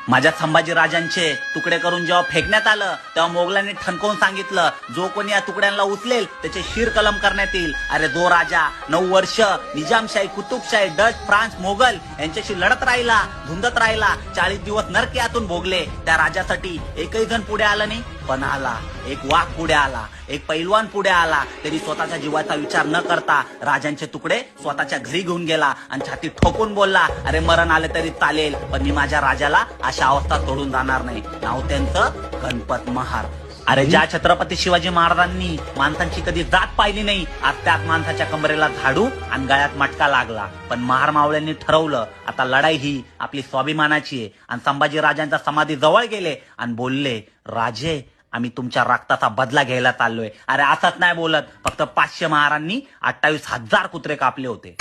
माझ्या संभाजी राजांचे तुकडे करून जेव्हा फेकण्यात आलं तेव्हा मोगलांनी ठणकावून सांगितलं, जो कोणी या तुकड्यांना उचलेल त्याचे शिर कलम करण्यात येईल. अरे जो राजा 9 वर्ष निजामशाही, कुतुबशाही, डच, फ्रान्स, मोगल यांच्याशी लढत राहिला, धुंदत राहिला, 40 दिवस नरक यातून भोगले, त्या राजासाठी एकही जण पुढे आला नाही. पण आला एक वाघ पुढे आला, एक पैलवान पुढे आला. त्यांनी स्वतःच्या जीवाचा विचार न करता राजांचे तुकडे स्वतःच्या घरी घेऊन गेला आणि छाती ठोकून बोलला, अरे मरण आले तरी चालेल, पण मी माझ्या राजाला अशा अवस्था तोडून जाणार नाही. नाव त्यांचं गणपत महार. अरे ज्या छत्रपती शिवाजी महाराजांनी माणसांची कधी जात पाहिली नाही, आज त्याच माणसाच्या कमरेला झाडू आणि गळ्यात मटका लागला. पण महार मावळ्यांनी ठरवलं, आता लढाई ही आपली स्वाभिमानाची आहे. आणि संभाजी राजांच्या समाधी जवळ गेले आणि बोलले, राजे आम्ही तुमच्या रक्ताचा बदला घ्यायला चाललोय. अरे असंच नाही बोलत, फक्त 500 महारांनी 28,000 कुत्रे कापले होते.